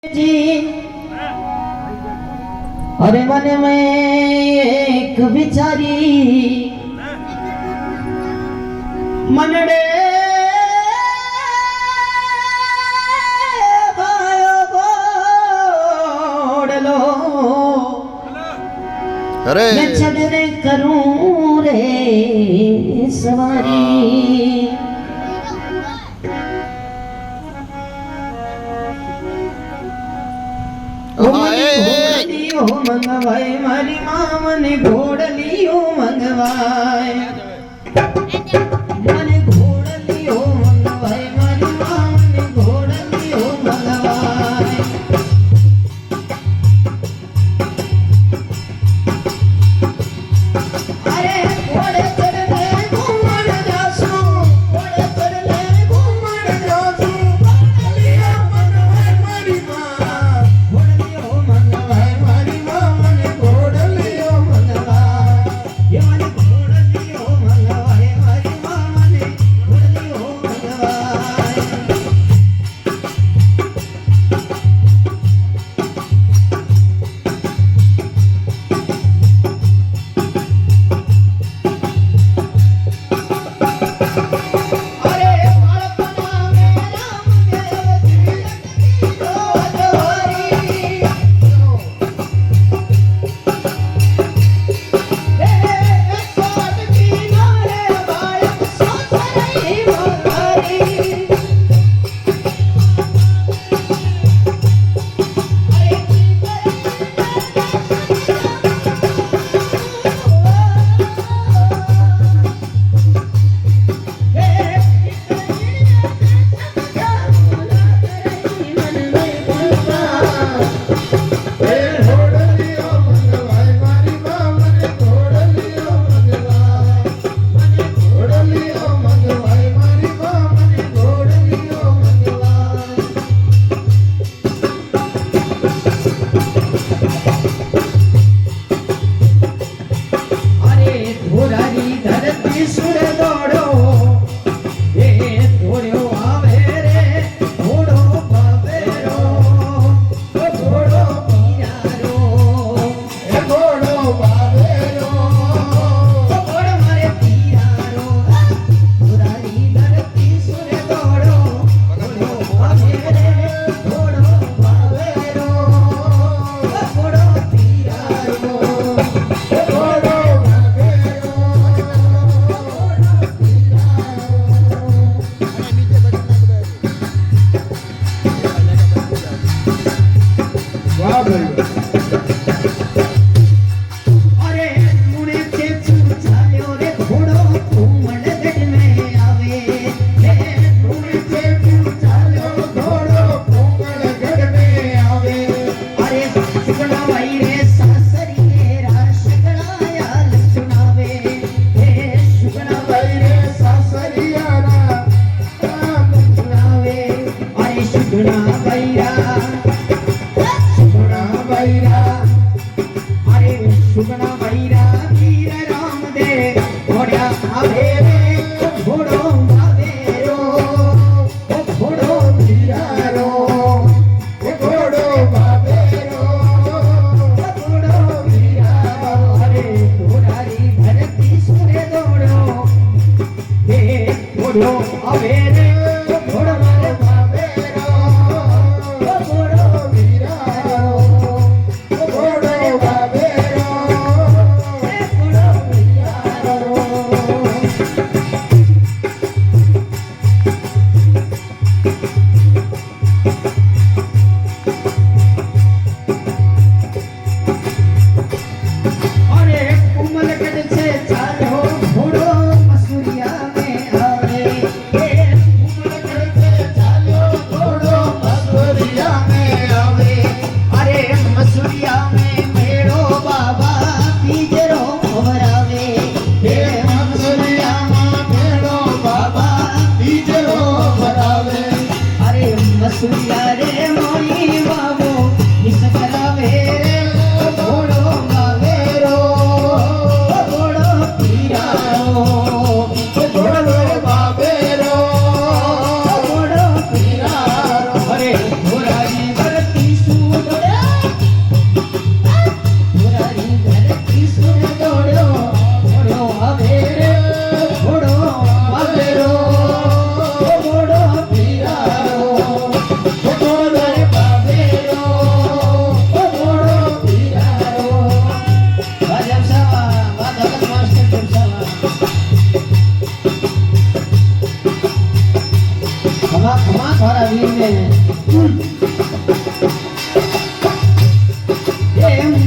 अरे मन में एक विचारी मनडे भायो बोडलो अरे मैं चढ़ने करूं रे सवारी घोड़लियो मंगवाए मारी मामने घोड़लियो मंगवाए मने घोड़लियो मंगवाए मारी मामने घोड़लियो मंगवाए अरे घोड़े चढ़ने घूमण जासू घोड़े चढ़ने घूमण जासू घोड़लियो मंगवाए मारी मां घोड़लियो मंगवाए मारी मामने घोड़लियो मंगवाए ये मने घोड़लियो मंगवाए मारी मामने घोड़लियो मंगवाए अरे बाळपणा मेरा मुझे जिंदगी दो अजवारी हे स्वाद की नारे बाळक सोसरई मोरारी अरे की अरे घोड़ारी धरती सुर दौड़ो ये घोड़ो आवे रे घोड़ो बावेरो ओ घोड़ो पीरारो ए घोड़ो बावेरो ओ घोड़ो मारे पीरारो घोड़ारी धरती सुर दौड़ो घोड़ो आवे रे घोड़ो बावेरो ओ घोड़ो पीरारो अरे मुने के चूचाल्यो रे घोड़ो घूमण गढ़ में आवे हे मुने के चूचाल्यो घोड़ो घूमण गढ़ में आवे अरे सुगना भाई रे सासरी रा सुगना याल सुनावे हे सुगना भाई रे सासरी रा सुनावे अरे सुगना भाई रा सुगना भाई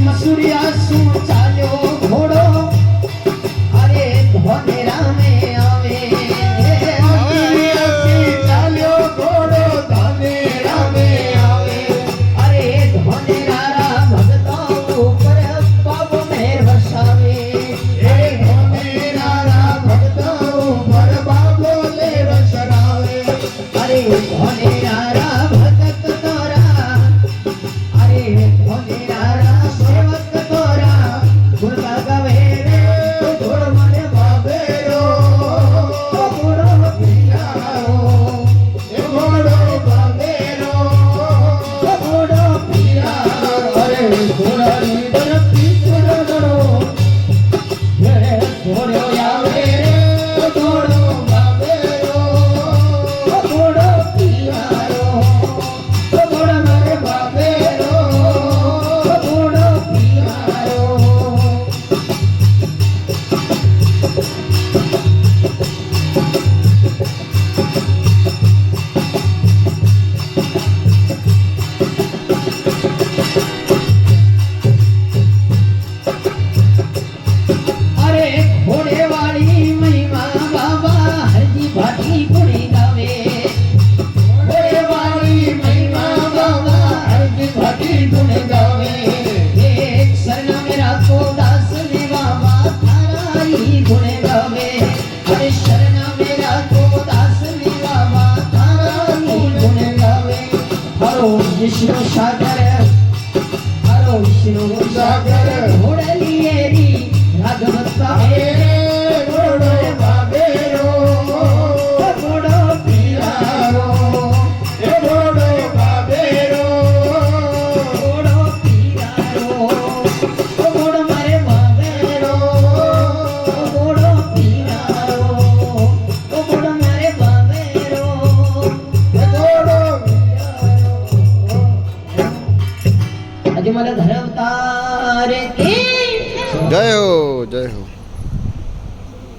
મસુરિયા શું ચાલ્યો ઘોડો અરે ધોને રામે આવે ચાલ્યો ઘોડો ધોને રામે આવે અરે ધોને રારા ભગતો ઉપર પાપ મેર વસાવે એ ધોને રારા ભક્તો ઉપર બાબો લે વસરાવે અરે ધોને રારા ભગત તોરા અરે ધોને રારા સેવક તોરા ગુણ ગાવે રે ઘોડ મને બાબેરો ઘોડો પિયારો એ ઘોડો બાબેરો ઘોડો પિયારો અરે ઘોડાની ઝડપી ઘોડો હે ઘોડો આવે રે ઘોડો બાબેરો ઘોડો પિયારો ઘોડ મને બાબેરો ઘોડો પિયારો અરે ઘોડે વાળી મહિમા બાબા હરજી ભાટી ગુણી ગાવે ઘોડે વાળી મહિમા બાબા હરજી ભાટી ગુણી ગાવે એક શરણામે રાખો દાસ ને બાબા તારાઈ ગુણે ગાવે અરે શરણામે રાખો દાસ ને બાબા તારાઈ ગુણે ગાવે હરો વિષ્ણુ સાગર હરો વિષ્ણુ સાગર